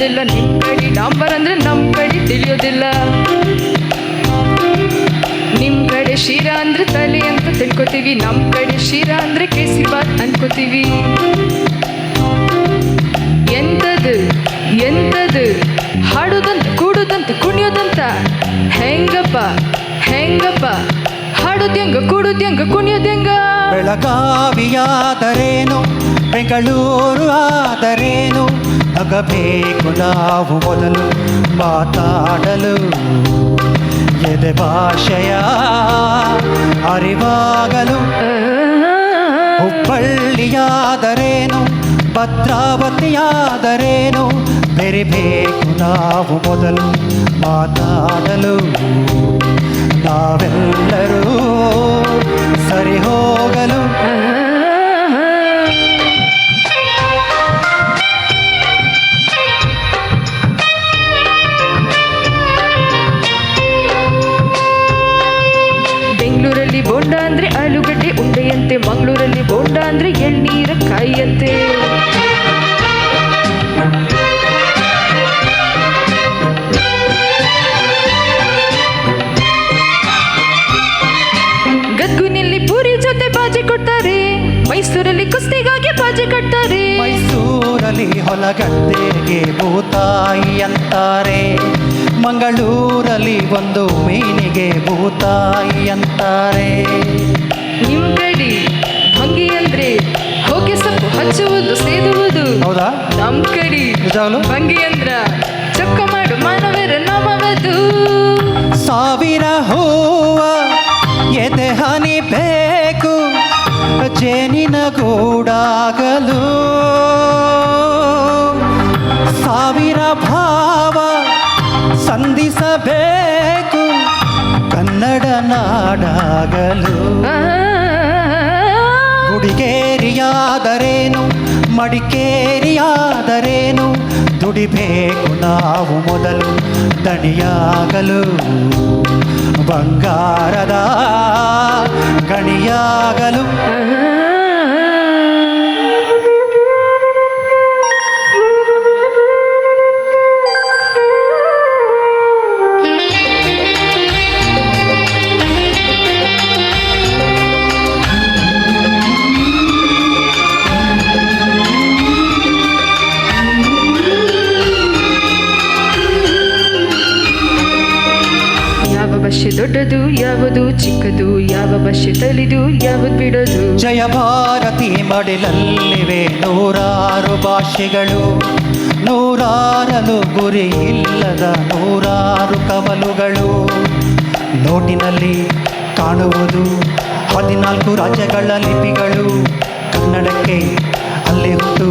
ತಿಳಿಯೋದಿಲ್ಲ. ನಿಮ್ ಕಡೆ ಡಾಂಬರ್ ಅಂದ್ರೆ ನಮ್ ಕಡೆ ತಿಳಿಯೋದಿಲ್ಲ. ನಿಮ್ ಕಡೆ ಶಿರಾ ಅಂದ್ರೆ ತಲೆ ಅಂತ ತಿಳ್ಕೊತೀವಿ, ನಮ್ ಕಡೆ ಶಿರಾ ಅಂದ್ರೆ ಕೇಸರಿಬಾತ್ ಅನ್ಕೋತೀವಿ. ಎಂತದು ಎಂತದು ಹಾಡುದಂತ ಕೂಡುದಂತ ಕುಣಿಯೋದಂತ ಹೆಂಗಪ್ಪ ಹೆಂಗಪ್ಪ ಹಾಡುದ್ಯಂಗ ಕೂಡುದ್ಯಂಗ ಕುಣಿಯೋದ್ಯಂಗ. ಬೆಳಗಾವಿಯಾದರೇನು ಬೆಂಗಳೂರು ಆದರೇನು ನಗಬೇಕು ನಾವು ಮೊದಲು ಮಾತಾಡಲು. ಎದೆ ಭಾಷೆಯ ಅರಿವಾಗಲು. ಹುಬ್ಬಳ್ಳಿಯಾದರೇನು ಭದ್ರಾವತಿಯಾದರೇನು ಬೆರಿಬೇಕು ನಾವು ಮೊದಲು ಮಾತಾಡಲು. ನಾವೆಲ್ಲರೂ ಸರಿ ಹೋಗಲು. ಬೆಂಗಳೂರಲ್ಲಿ ಬೋಂಡ ಅಂದ್ರೆ ಆಲೂಗಡ್ಡೆ ಉಂಡೆಯಂತೆ, ಮಂಗಳೂರಲ್ಲಿ ಬೋಂಡ ಅಂದ್ರೆ ಎಳ್ನೀರ ಕಾಯಿಯಂತೆ. ಗದ್ಗುನಲ್ಲಿ ಪೂರಿ ಜೊತೆ ಬಾಜಿ ಕೊಡ್ತಾರೆ, ಮೈಸೂರಲ್ಲಿ ಕುಸ್ತಿಗಾಗಿ ಬಾಜಿ ಕಟ್ತಾರೆ. ಮೈಸೂರಲ್ಲಿ ಹೊಲಗದ್ದೆಗೆ ಭೂತಾಯಿ ಅಂತಾರೆ, ಮಂಗಳೂರಲ್ಲಿ ಒಂದು ಮೀನಿಗೆ ಭೂತಾಯಿ ಅಂತಾರೆ. ನಿಮ್ ಕಡೆ ಭಂಗಿ ಅಂದ್ರೆ ಹೊಗೆ ಸೊಪ್ಪು ಹಚ್ಚುವುದು ಸೇದುವುದು. ಹೌದಾ? ನಮ್ ಕಡೆ ನಿಜವಾಗ್ಲೂ? ಭಂಗಿ ಅಂದ್ರ ಚೊಕ್ಕ ಮಾಡು ಮಾನವರ ನಾಮವದು. ಸಾವಿರ ಹೂವ ಎದೆ ಹನಿ ಬೇಕು ಜೇನಿನ ಗೂಡಾಗಲು. ಸಾವಿರ ಭಾವ ಸಂಧಿಸಬೇಕು ಕನ್ನಡ ನಾಡಾಗಲು. ಗುಡಿಗೇರಿಯಾದರೇನು ಮಡಿಕೇರಿಯಾದರೇನು ದುಡಿಬೇಕು ನಾವು ಮೊದಲು ದಣಿಯಾಗಲು. ಬಂಗಾರದ ಗಣಿಯಾಗಲು. ಯಾವ ಭಾಷೆ ದೊಡ್ಡದು ಯಾವುದು ಚಿಕ್ಕದು, ಯಾವ ಭಾಷೆ ತಲಿದು ಯಾವುದು ಬಿಡೋದು. ಜಯ ಭಾರತಿ ಮಡಿಲಲ್ಲಿವೆ ನೂರಾರು ಭಾಷೆಗಳು, ನೂರಾರಲು ಗುರಿ ಇಲ್ಲದ ನೂರಾರು ಕವಲುಗಳು. ನೋಟಿನಲ್ಲಿ ಕಾಣುವುದು 14 ರಾಜ್ಯಗಳ ಲಿಪಿಗಳು. ಕನ್ನಡಕ್ಕೆ ಅಲ್ಲಿ ಹುಟ್ಟು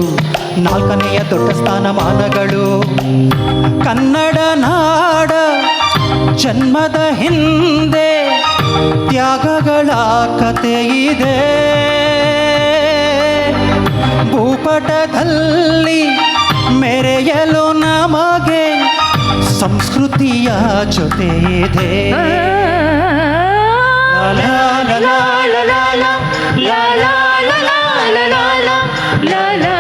4ನೆಯ ದೊಡ್ಡ ಸ್ಥಾನಮಾನಗಳು. ಕನ್ನಡ ನಾಡ ಜನ್ಮದ ಹಿಂದೆ ತ್ಯಾಗಗಳ ಕತೆ ಇದೆ. ಭೂಪಟದಲ್ಲಿ ಮೆರೆಯಲು ನಮಗೆ ಸಂಸ್ಕೃತಿಯ ಜೊತೆ ಇದೆ. ಲಾ ಲಾ ಲಾ ಲಾ ಲಾ ಲಾ ಲಾ ಲಾ ಲಾ ಲಾ ಲಾ ಲಾ ಲಾ.